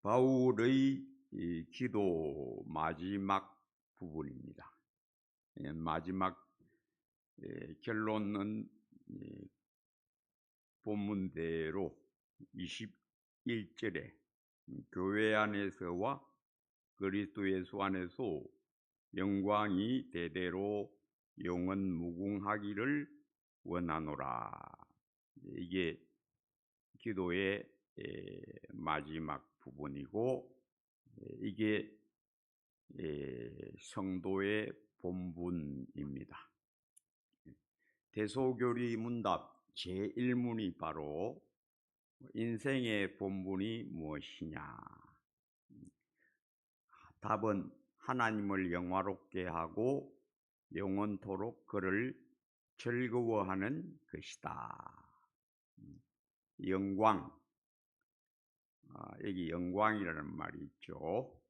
바울의 이 기도 마지막 부분입니다. 마지막 결론은 본문대로 21절에 교회 안에서와 그리스도 예수 안에서 영광이 대대로 영원 무궁하기를 원하노라. 이게 기도의 마지막 부분이고, 이게 성도의 본분입니다. 대소교리 문답 제1문이 바로 인생의 본분이 무엇이냐? 답은 하나님을 영화롭게 하고 영원토록 그를 즐거워하는 것이다. 영광, 여기 영광이라는 말이 있죠.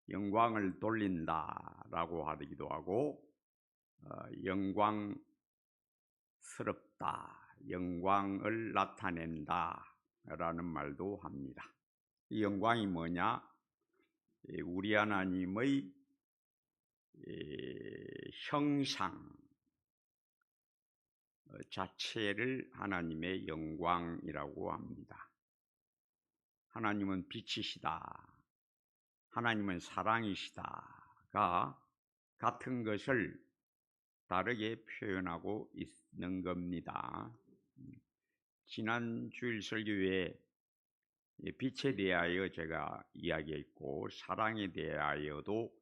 영광을 돌린다라고 하기도 하고, 영광스럽다, 영광을 나타낸다라는 말도 합니다. 이 영광이 뭐냐? 우리 하나님의 형상 자체를 하나님의 영광이라고 합니다. 하나님은 빛이시다, 하나님은 사랑이시다가 같은 것을 다르게 표현하고 있는 겁니다. 지난 주일 설교에 빛에 대하여 제가 이야기했고, 사랑에 대하여도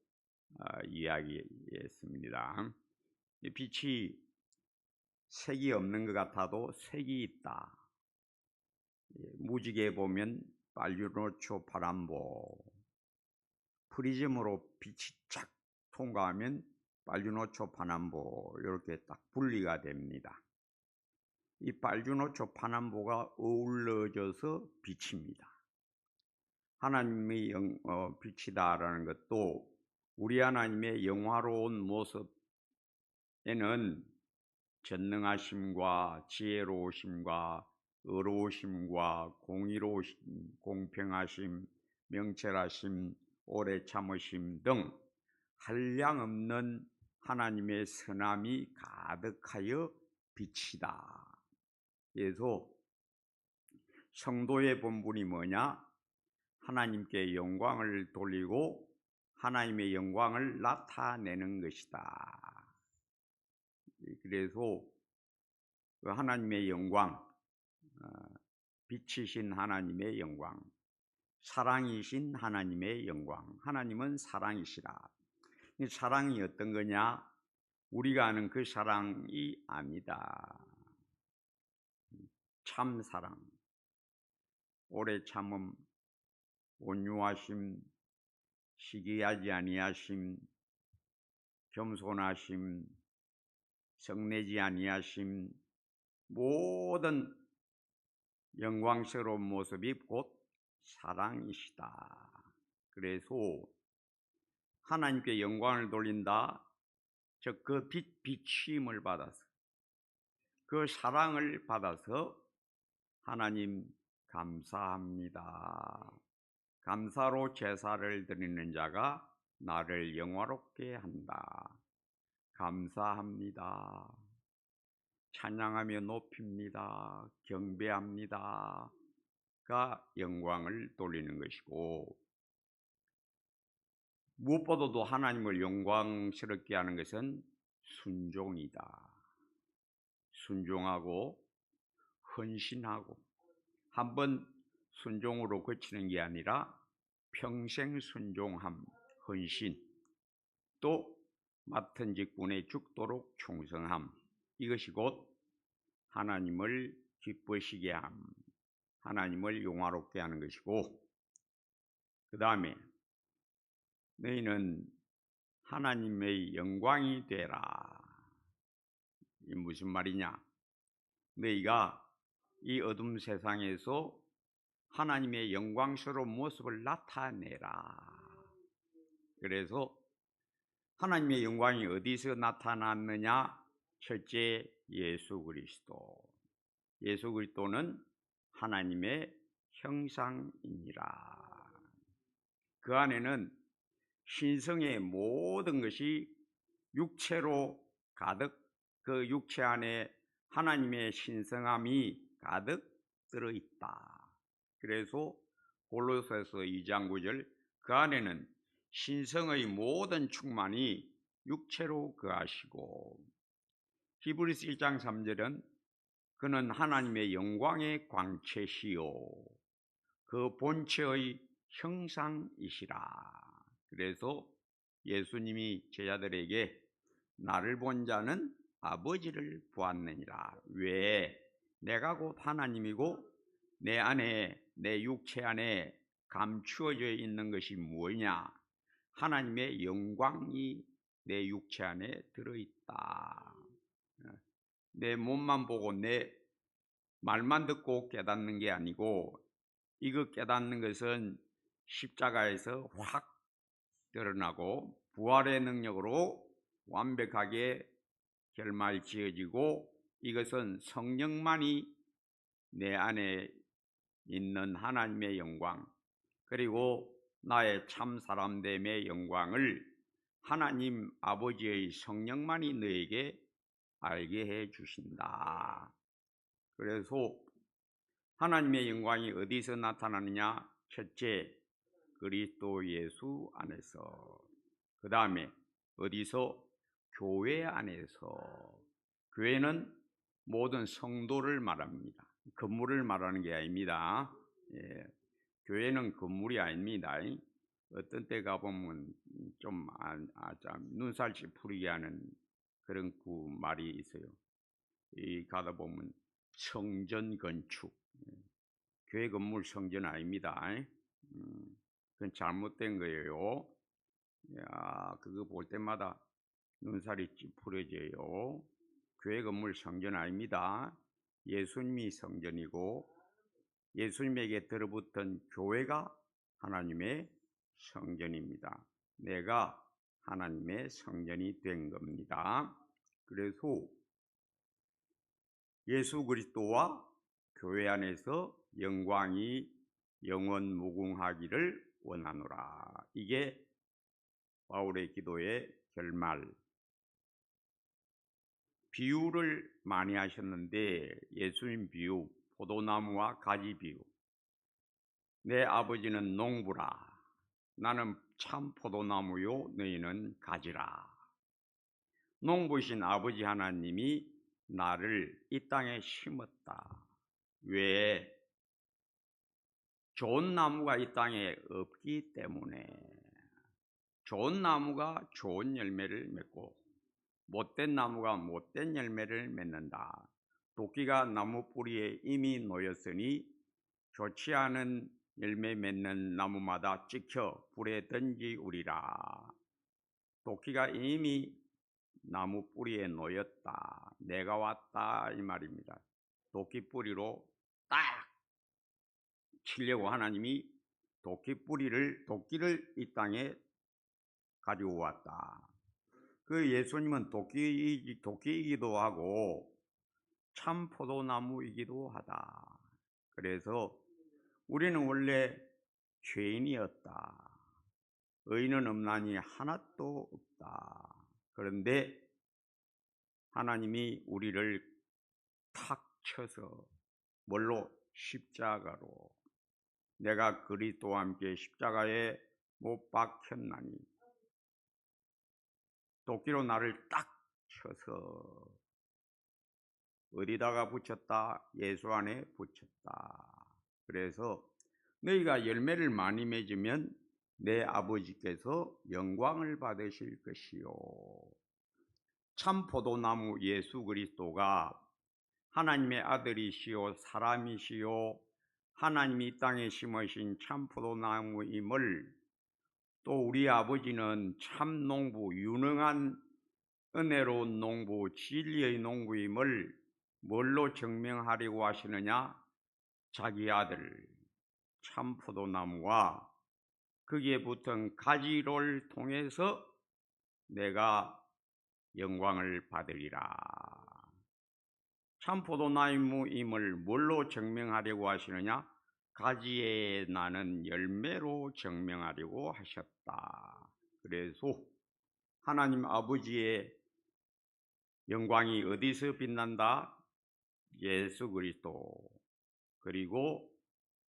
이야기했습니다. 빛이 색이 없는 것 같아도 색이 있다. 무지개에 보면 빨주노초 파란보, 프리즘으로 빛이 쫙 통과하면 빨주노초 파란보, 이렇게 딱 분리가 됩니다. 이 빨주노초 파란보가 어우러져서 빛입니다. 하나님의 빛이다라는 것도 우리 하나님의 영화로운 모습에는 전능하심과 지혜로우심과 의로우심과 공의로우심, 공평하심, 명철하심, 오래 참으심 등 한량없는 하나님의 선함이 가득하여 빛이다. 그래서 성도의 본분이 뭐냐? 하나님께 영광을 돌리고 하나님의 영광을 나타내는 것이다. 그래서 하나님의 영광, 빛이신 하나님의 영광, 사랑이신 하나님의 영광, 하나님은 사랑이시라. 이 사랑이 어떤 거냐? 우리가 아는 그 사랑이 아니다. 참 사랑, 오래 참음, 온유하심, 시기하지 아니하심, 겸손하심, 성내지 아니하심, 모든 영광스러운 모습이 곧 사랑이시다. 그래서 하나님께 영광을 돌린다, 즉 그 비추임을 받아서, 그 사랑을 받아서 하나님 감사합니다. 감사로 제사를 드리는 자가 나를 영화롭게 한다. 감사합니다. 찬양하며 높입니다. 경배합니다가 영광을 돌리는 것이고, 무엇보다도 하나님을 영광스럽게 하는 것은 순종이다. 순종하고 헌신하고, 한번 순종으로 그치는 게 아니라 평생 순종함, 헌신, 또 맡은 직분에 죽도록 충성함, 이것이 곧 하나님을 기쁘시게 함, 하나님을 영화롭게 하는 것이고, 그 다음에 너희는 하나님의 영광이 되라. 이 무슨 말이냐? 너희가 이 어둠 세상에서 하나님의 영광스러운 모습을 나타내라. 그래서 하나님의 영광이 어디서 나타났느냐? 첫째, 예수 그리스도. 예수 그리스도는 하나님의 형상이니라. 그 안에는 신성의 모든 것이 육체로 가득, 그 육체 안에 하나님의 신성함이 가득 들어있다. 그래서 골로새서 2장 9절, 그 안에는 신성의 모든 충만이 육체로 거하시고, 히브리서 1장 3절은 그는 하나님의 영광의 광채시요 그 본체의 형상이시라. 그래서 예수님이 제자들에게 나를 본 자는 아버지를 보았느니라. 왜? 내가 곧 하나님이고 내 안에, 내 육체 안에 감추어져 있는 것이 뭐냐? 하나님의 영광이 내 육체 안에 들어있다. 내 몸만 보고 내 말만 듣고 깨닫는 게 아니고, 이거 깨닫는 것은 십자가에서 확 드러나고 부활의 능력으로 완벽하게 결말지어지고, 이것은 성령만이 내 안에 있는 하나님의 영광, 그리고 나의 참 사람됨의 영광을 하나님 아버지의 성령만이 너에게 알게 해 주신다. 그래서 하나님의 영광이 어디서 나타나느냐? 첫째, 그리스도 예수 안에서. 그 다음에 어디서? 교회 안에서. 교회는 모든 성도를 말합니다. 건물을 말하는 게 아닙니다. 예, 교회는 건물이 아닙니다. 어떤 때 가보면 좀 눈살 찌푸리게 하는 그런 말이 있어요. 가다 보면 성전 건축. 교회 건물 성전 아닙니다. 그건 잘못된 거예요. 야, 그거 볼 때마다 눈살이 찌푸려져요. 교회 건물 성전 아닙니다. 예수님이 성전이고 예수님에게 들어붙은 교회가 하나님의 성전입니다. 내가 하나님의 성전이 된 겁니다. 그래서 예수 그리스도와 교회 안에서 영광이 영원 무궁하기를 원하노라. 이게 바울의 기도의 결말. 비유를 많이 하셨는데 예수님 비유, 포도나무와 가지 비유. 내 아버지는 농부라. 나는 참 포도나무요, 너희는 가지라. 농부신 아버지 하나님이 나를 이 땅에 심었다. 왜? 좋은 나무가 이 땅에 없기 때문에. 좋은 나무가 좋은 열매를 맺고 못된 나무가 못된 열매를 맺는다. 도끼가 나무 뿌리에 이미 놓였으니 좋지 않은 열매 맺는 나무마다 찍혀 불에 던지우리라. 도끼가 이미 나무 뿌리에 놓였다. 내가 왔다 이 말입니다. 도끼 뿌리로 딱 치려고 하나님이 도끼를 이 땅에 가지고 왔다. 그 예수님은 도끼이기도 하고 참 포도나무이기도 하다. 그래서 우리는 원래 죄인이었다. 의인은 없나니 하나도 없다. 그런데 하나님이 우리를 탁 쳐서 뭘로? 십자가로. 내가 그리스도와 함께 십자가에 못 박혔나니 도끼로 나를 딱 쳐서 어디다가 붙였다? 예수 안에 붙였다. 그래서 너희가 열매를 많이 맺으면 내 아버지께서 영광을 받으실 것이요. 참 포도나무 예수 그리스도가 하나님의 아들이시요 사람이시요 하나님이 이 땅에 심으신 참 포도나무임을, 또 우리 아버지는 참 농부, 유능한 은혜로운 농부, 진리의 농부임을 뭘로 증명하려고 하시느냐? 자기 아들 참 포도나무와 거기에 붙은 가지를 통해서 내가 영광을 받으리라. 참 포도나무임을 뭘로 증명하려고 하시느냐? 가지에 나는 열매로 증명하려고 하셨다. 그래서 하나님 아버지의 영광이 어디서 빛난다? 예수 그리스도, 그리고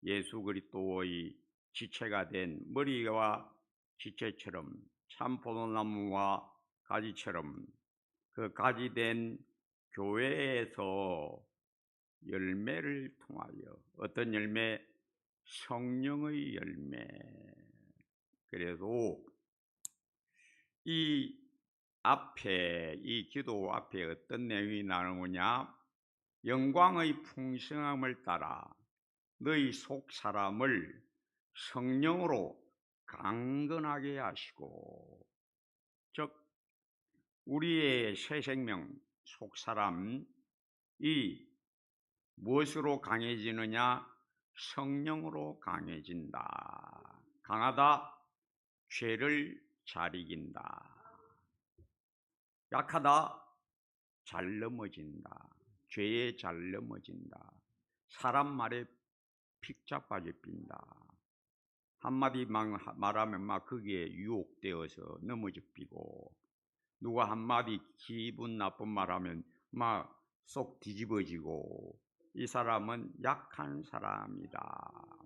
예수 그리스도의 지체가 된 머리와 지체처럼 참 포도나무와 가지처럼 그 가지된 교회에서 열매를 통하여 어떤 열매? 성령의 열매. 그래도 이 앞에 이 기도 앞에 어떤 내용이 나오느냐? 영광의 풍성함을 따라 너희 속 사람을 성령으로 강건하게 하시고, 즉 우리의 새 생명 속 사람이 무엇으로 강해지느냐? 성령으로 강해진다. 강하다, 죄를 잘 이긴다. 약하다, 잘 넘어진다. 죄에 잘 넘어진다. 사람 말에 픽자빠져 빈다. 한마디 말하면 막 거기에 유혹되어서 넘어져 삐고, 누가 한마디 기분 나쁜 말하면 막 속 뒤집어지고, 이 사람은 약한 사람이다.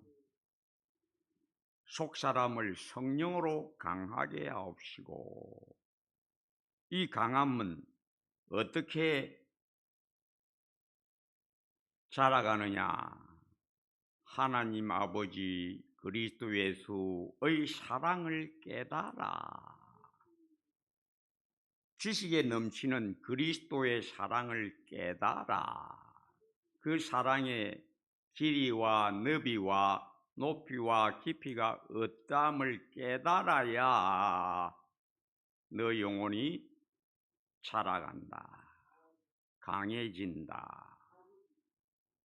속 사람을 성령으로 강하게 하옵시고, 이 강함은 어떻게 자라가느냐? 하나님 아버지 그리스도 예수의 사랑을 깨달아. 지식에 넘치는 그리스도의 사랑을 깨달아. 그 사랑의 길이와 너비와 높이와 깊이가 어떠함을 깨달아야 너 영혼이 자라간다. 강해진다.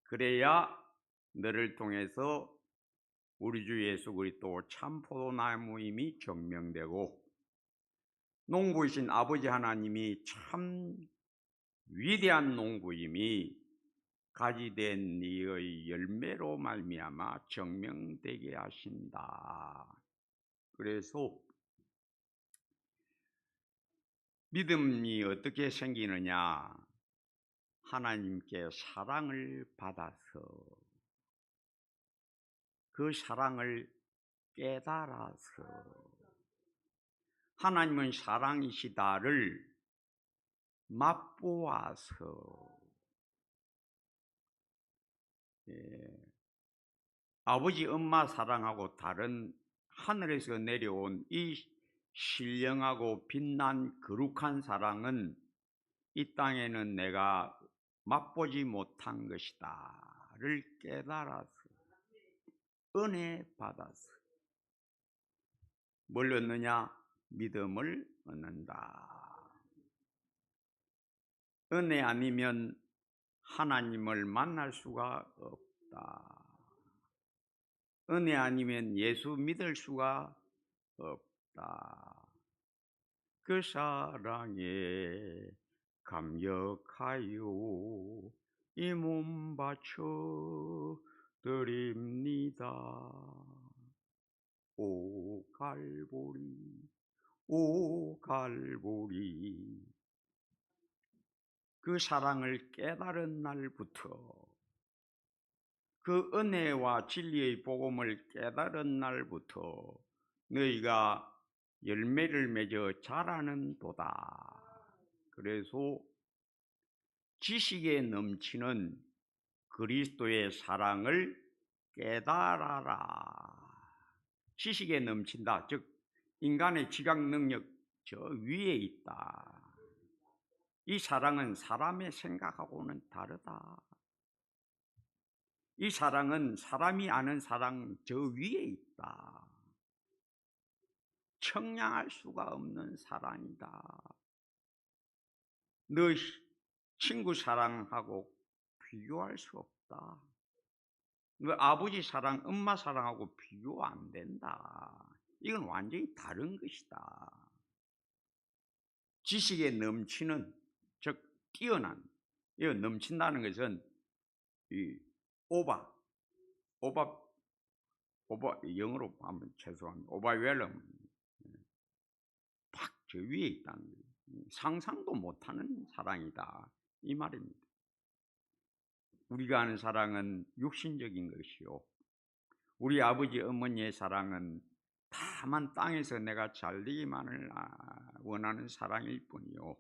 그래야 너를 통해서 우리 주 예수 그리스도 참 포도나무임이 증명되고, 농부이신 아버지 하나님이 참 위대한 농부임이 가지된 네의 열매로 말미암아 증명되게 하신다. 그래서 믿음이 어떻게 생기느냐? 하나님께 사랑을 받아서, 그 사랑을 깨달아서, 하나님은 사랑이시다를 맛보아서, 아버지 엄마 사랑하고 다른 하늘에서 내려온 이 신령하고 빛난 거룩한 사랑은 이 땅에는 내가 맛보지 못한 것이다를 깨달아서, 은혜 받아서 뭘 얻느냐? 믿음을 얻는다. 은혜 아니면 하나님을 만날 수가 없다. 은혜 아니면 예수 믿을 수가 없다. 그 사랑에 감격하여 이 몸 바쳐 드립니다. 오 갈보리, 오 갈보리. 그 사랑을 깨달은 날부터, 그 은혜와 진리의 복음을 깨달은 날부터 너희가 열매를 맺어 자라는 도다. 그래서 지식에 넘치는 그리스도의 사랑을 깨달아라. 지식에 넘친다. 즉 인간의 지각 능력 저 위에 있다. 이 사랑은 사람의 생각하고는 다르다. 이 사랑은 사람이 아는 사랑 저 위에 있다. 청량할 수가 없는 사랑이다. 너 친구 사랑하고 비교할 수 없다. 너 아버지 사랑, 엄마 사랑하고 비교 안 된다. 이건 완전히 다른 것이다. 지식에 넘치는, 즉 뛰어난, 이거 넘친다는 것은 이 오바 영어로 하면 죄송합니다. 오버웰럼, 팍 저 위에 있다는 거예요. 상상도 못하는 사랑이다 이 말입니다. 우리가 아는 사랑은 육신적인 것이요, 우리 아버지 어머니의 사랑은 다만 땅에서 내가 잘되기만을 원하는 사랑일 뿐이요,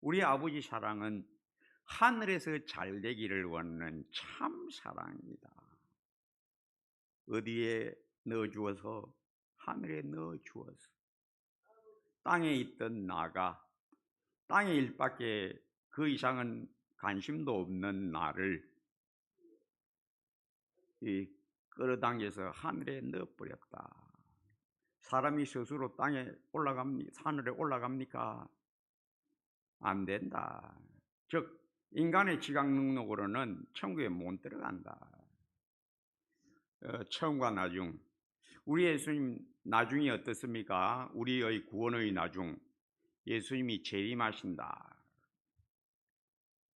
우리 아버지 사랑은 하늘에서 잘되기를 원하는 참 사랑입니다. 어디에 넣어주어서? 하늘에 넣어주어서. 땅에 있던 나가, 땅의 일밖에 그 이상은 관심도 없는 나를 끌어당겨서 하늘에 넣어버렸다. 사람이 스스로 땅에 하늘에 올라갑니까? 안 된다. 즉 인간의 지각 능력으로는 천국에 못 들어간다. 처음과 나중, 우리 예수님 나중이 어떻습니까? 우리의 구원의 나중, 예수님이 재림하신다.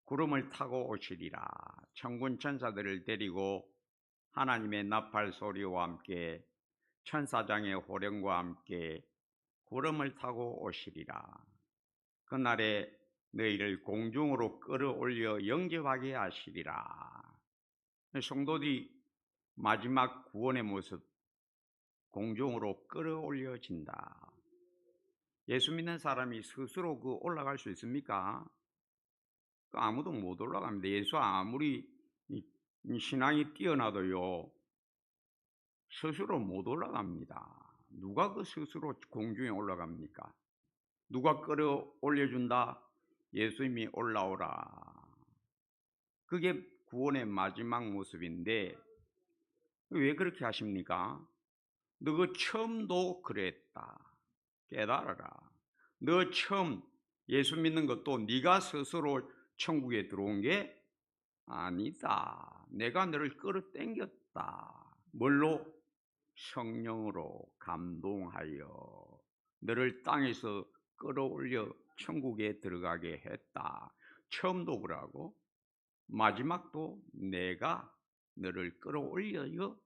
구름을 타고 오시리라. 천군 천사들을 데리고 하나님의 나팔 소리와 함께 천사장의 호령과 함께 구름을 타고 오시리라. 그날에 너희를 공중으로 끌어올려 영접하게 하시리라. 성도들이 마지막 구원의 모습, 공중으로 끌어올려진다. 예수 믿는 사람이 스스로 올라갈 수 있습니까? 아무도 못 올라갑니다. 예수 아무리 신앙이 뛰어나도요, 스스로 못 올라갑니다. 누가 그 스스로 공중에 올라갑니까? 누가 끌어올려준다? 예수님이 올라오라. 그게 구원의 마지막 모습인데 왜 그렇게 하십니까? 너 처음도 그랬다. 깨달아라. 너 처음 예수 믿는 것도 네가 스스로 천국에 들어온 게 아니다. 내가 너를 끌어당겼다. 뭘로? 성령으로 감동하여 너를 땅에서 끌어올려 천국에 들어가게 했다. 처음도 그러고 마지막도 내가 너를 끌어올려요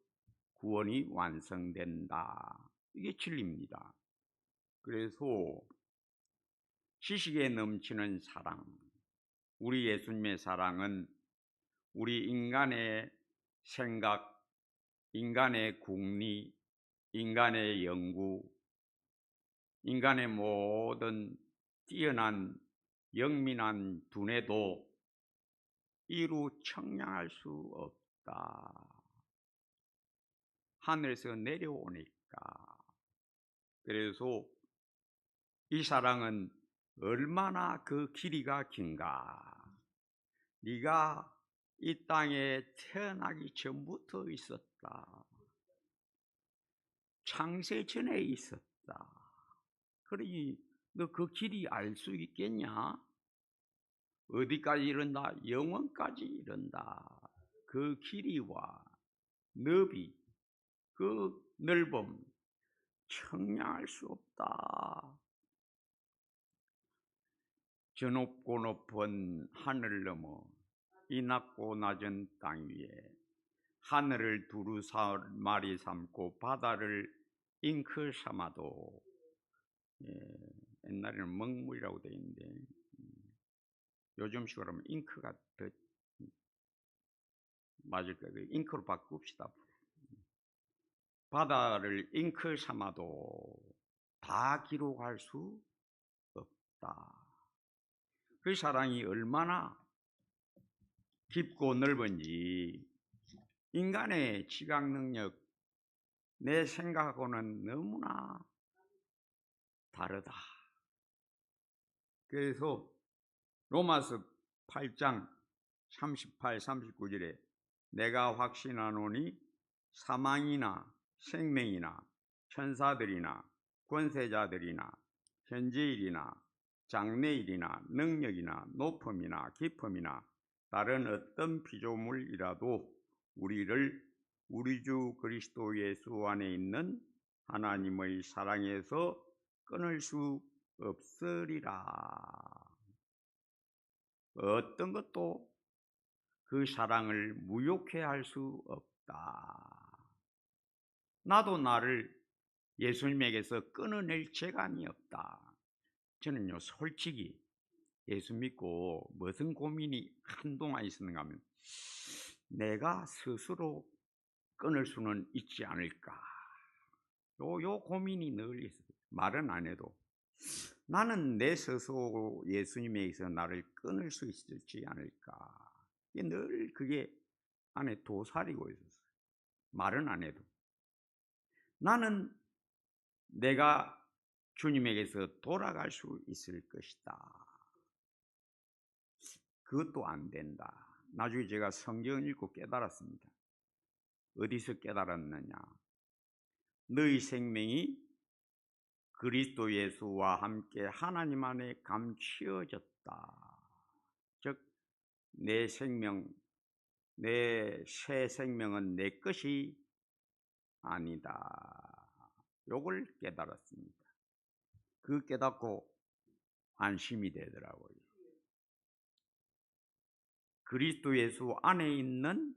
구원이 완성된다. 이게 진리입니다. 그래서 지식에 넘치는 사랑, 우리 예수님의 사랑은 우리 인간의 생각, 인간의 궁리, 인간의 연구, 인간의 모든 뛰어난 영민한 두뇌도 이루 청량할 수 없다. 하늘에서 내려오니까. 그래서 이 사랑은 얼마나 그 길이가 긴가. 네가 이 땅에 태어나기 전부터 있었다. 창세 전에 있었다. 그러니 너 그 길이 알 수 있겠냐? 어디까지 이른다? 영원까지 이른다. 그 길이와 너비, 그 넓음 청량할 수 없다. 저 높고 높은 하늘 너머, 이 낮고 낮은 땅 위에 하늘을 두루 마리 삼고 바다를 잉크 삼아도, 옛날에는 먹물이라고 되어 있는데 요즘식으로 하면 잉크가 더 맞을 거예요. 잉크로 바꿉시다. 바다를 잉크 삼아도 다 기록할 수 없다. 그 사랑이 얼마나 깊고 넓은지 인간의 지각 능력, 내 생각하고는 너무나 다르다. 그래서 로마서 8장 38, 39절에 내가 확신하노니 사망이나 생명이나 천사들이나 권세자들이나 현재일이나 장래일이나 능력이나 높음이나 깊음이나 다른 어떤 피조물이라도 우리를 우리 주 그리스도 예수 안에 있는 하나님의 사랑에서 끊을 수 없으리라. 어떤 것도 그 사랑을 무효케 할 수 없다. 나도 나를 예수님에게서 끊어낼 재간이 없다. 저는요, 솔직히 예수 믿고 무슨 고민이 한동안 있었는가 하면 내가 스스로 끊을 수는 있지 않을까. 요 고민이 늘 있어요. 말은 안 해도 나는 내 스스로 예수님에게서 나를 끊을 수 있을지 않을까. 늘 그게 안에 도사리고 있었어요. 말은 안 해도 나는 내가 주님에게서 돌아갈 수 있을 것이다. 그것도 안 된다. 나중에 제가 성경을 읽고 깨달았습니다. 어디서 깨달았느냐? 너희 생명이 그리스도 예수와 함께 하나님 안에 감추어졌다. 즉, 내 생명, 내 새 생명은 내 것이 아니다. 요걸 깨달았습니다. 그 깨닫고 안심이 되더라고요. 그리스도 예수 안에 있는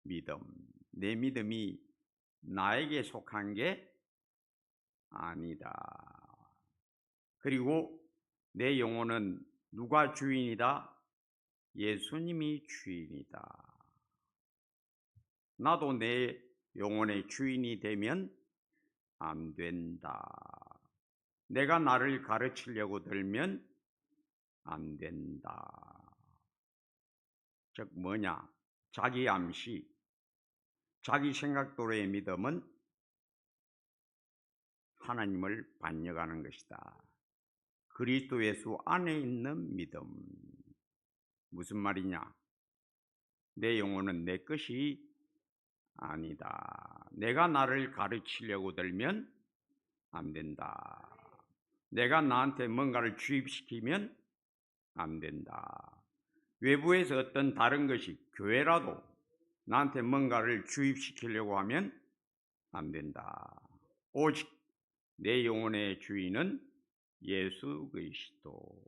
믿음, 내 믿음이 나에게 속한 게 아니다. 그리고 내 영혼은 누가 주인이다? 예수님이 주인이다. 나도 내 영혼의 주인이 되면 안 된다. 내가 나를 가르치려고 들면 안 된다. 즉 뭐냐? 자기 암시, 자기 생각대로의 믿음은 하나님을 반역하는 것이다. 그리스도 예수 안에 있는 믿음. 무슨 말이냐? 내 영혼은 내 것이 아니다. 내가 나를 가르치려고 들면 안 된다. 내가 나한테 뭔가를 주입시키면 안 된다. 외부에서 어떤 다른 것이 교회라도 나한테 뭔가를 주입시키려고 하면 안 된다. 오직 내 영혼의 주인은 예수 그리스도,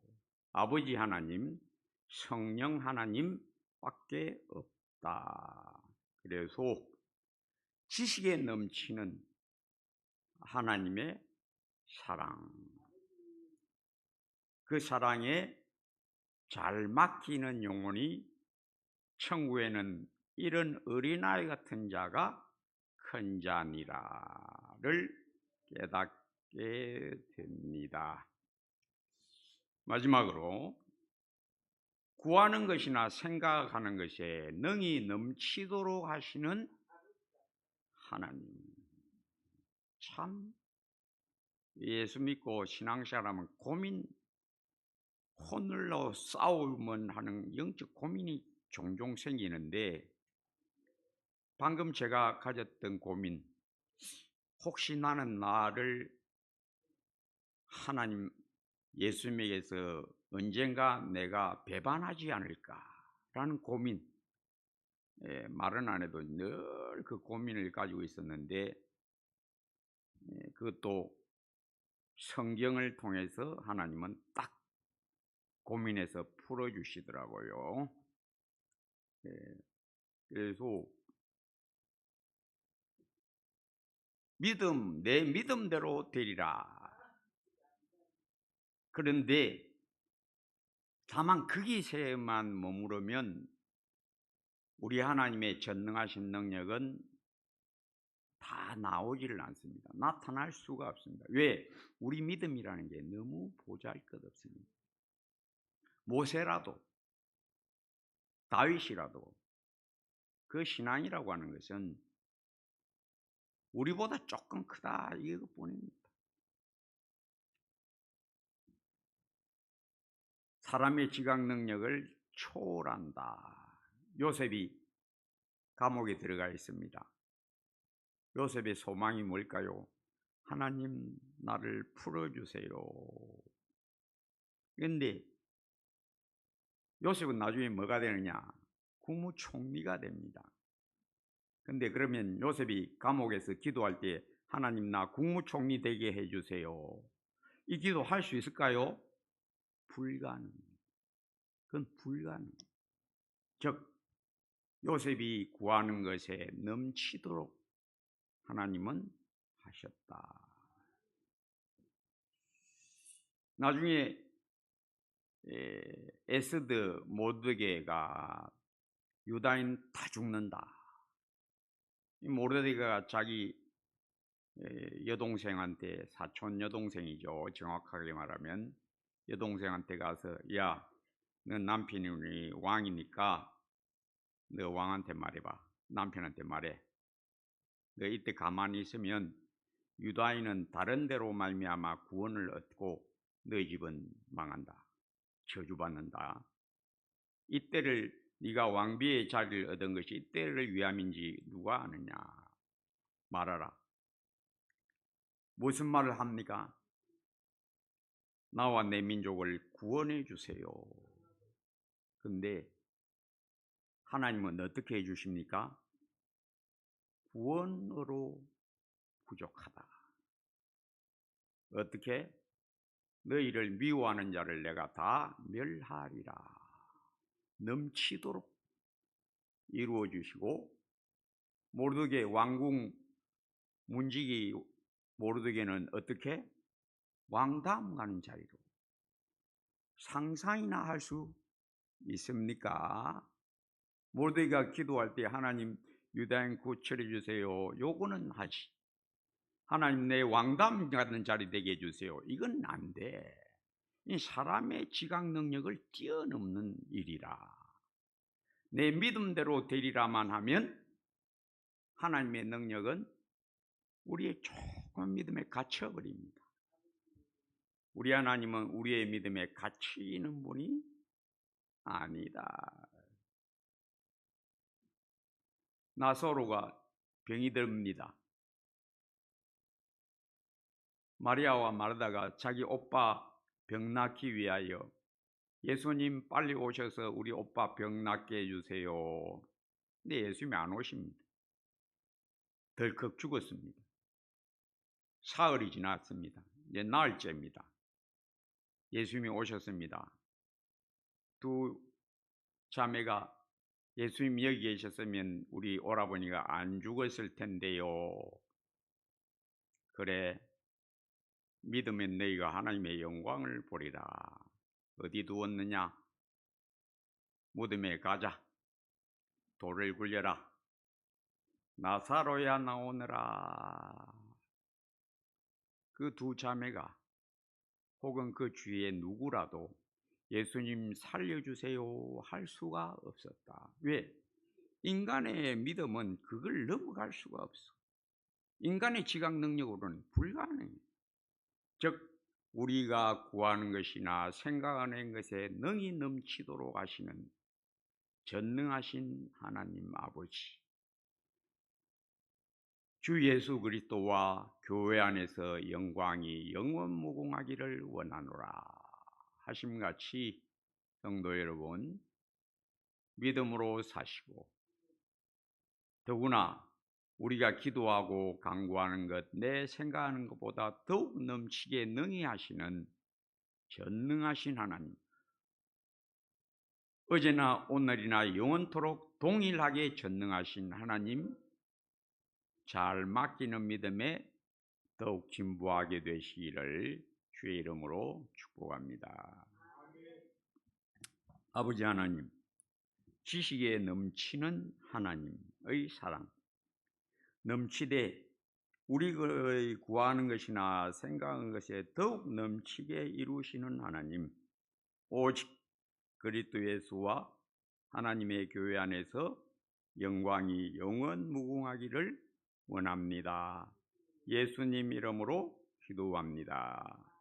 아버지 하나님, 성령 하나님밖에 없다. 그래서 지식에 넘치는 하나님의 사랑, 그 사랑에 잘 맡기는 영혼이 천국에는 이런 어린아이 같은 자가 큰 자니라를 깨닫게 됩니다. 마지막으로 구하는 것이나 생각하는 것에 능히 넘치도록 하시는 하나님. 참 예수 믿고 신앙생활하면 고민, 혼을로 싸우면 하는 영적 고민이 종종 생기는데, 방금 제가 가졌던 고민, 혹시 나는 나를 하나님 예수님에게서 언젠가 내가 배반하지 않을까라는 고민, 말은 안 해도 늘 그 고민을 가지고 있었는데, 그것도 성경을 통해서 하나님은 딱 고민해서 풀어주시더라고요. 그래서 믿음, 내 믿음대로 되리라. 그런데 다만 거기서만 머무르면 우리 하나님의 전능하신 능력은 다 나오지를 않습니다. 나타날 수가 없습니다. 왜? 우리 믿음이라는 게 너무 보잘것없습니다. 모세라도 다윗이라도 그 신앙이라고 하는 것은 우리보다 조금 크다 이것뿐입니다. 사람의 지각 능력을 초월한다. 요셉이 감옥에 들어가 있습니다. 요셉의 소망이 뭘까요? 하나님 나를 풀어주세요. 그런데 요셉은 나중에 뭐가 되느냐? 국무총리가 됩니다. 근데 그러면 요셉이 감옥에서 기도할 때 하나님 나 국무총리 되게 해주세요. 이 기도 할 수 있을까요? 불가능. 그건 불가능. 즉 요셉이 구하는 것에 넘치도록 하나님은 하셨다. 나중에 에스드 모르드게가 유다인 다 죽는다. 이 모르드게가 자기 여동생한테, 사촌 여동생이죠, 정확하게 말하면 여동생한테 가서, 야, 너 남편이 왕이니까 너 왕한테 말해봐. 남편한테 말해. 너 이때 가만히 있으면 유다인은 다른 데로 말미암아 구원을 얻고 너희 집은 망한다. 저주받는다. 이때를 네가 왕비의 자리를 얻은 것이 이때를 위함인지 누가 아느냐. 말하라. 무슨 말을 합니까? 나와 내 민족을 구원해 주세요. 근데 하나님은 어떻게 해주십니까? 구원으로 부족하다. 어떻게? 너희를 미워하는 자를 내가 다 멸하리라. 넘치도록 이루어 주시고, 모르드게 왕궁 문지기 모르드게는 어떻게? 왕다음 가는 자리로. 상상이나 할 수 있습니까? 모르드게가 기도할 때 하나님 유다인 구출해 주세요. 요거는 하지. 하나님 내 왕담 가는 자리 되게 해주세요. 이건 안 돼. 이 사람의 지각 능력을 뛰어넘는 일이라. 내 믿음대로 되리라만 하면 하나님의 능력은 우리의 조금 믿음에 갇혀버립니다. 우리 하나님은 우리의 믿음에 갇히는 분이 아니다. 나사로가 병이 듭니다. 마리아와 마르다가 자기 오빠 병 낫기 위하여 예수님 빨리 오셔서 우리 오빠 병 낫게 해주세요. 근데 예수님이 안 오십니다. 덜컥 죽었습니다. 사흘이 지났습니다. 이제 나흘째입니다. 예수님이 오셨습니다. 두 자매가 예수님 여기 계셨으면 우리 오라버니가 안 죽었을 텐데요. 그래, 믿으면 너희가 하나님의 영광을 보리라. 어디 두었느냐? 무덤에 가자. 돌을 굴려라. 나사로야 나오너라. 그 두 자매가 혹은 그 주위에 누구라도 예수님 살려주세요 할 수가 없었다. 왜? 인간의 믿음은 그걸 넘어갈 수가 없어. 인간의 지각 능력으로는 불가능해. 즉 우리가 구하는 것이나 생각하는 것에 능히 넘치도록 하시는 전능하신 하나님 아버지, 주 예수 그리스도와 교회 안에서 영광이 영원무궁하기를 원하노라 하심같이 성도 여러분, 믿음으로 사시고 더구나 우리가 기도하고 간구하는 것, 내 생각하는 것보다 더욱 넘치게 능히 하시는 전능하신 하나님, 어제나 오늘이나 영원토록 동일하게 전능하신 하나님 잘 맡기는 믿음에 더욱 진보하게 되시기를 주의 이름으로 축복합니다. 아버지 하나님, 지식에 넘치는 하나님의 사랑, 넘치되 우리의 구하는 것이나 생각하는 것에 더욱 넘치게 이루시는 하나님, 오직 그리스도 예수와 하나님의 교회 안에서 영광이 영원 무궁하기를 원합니다. 예수님 이름으로 기도합니다.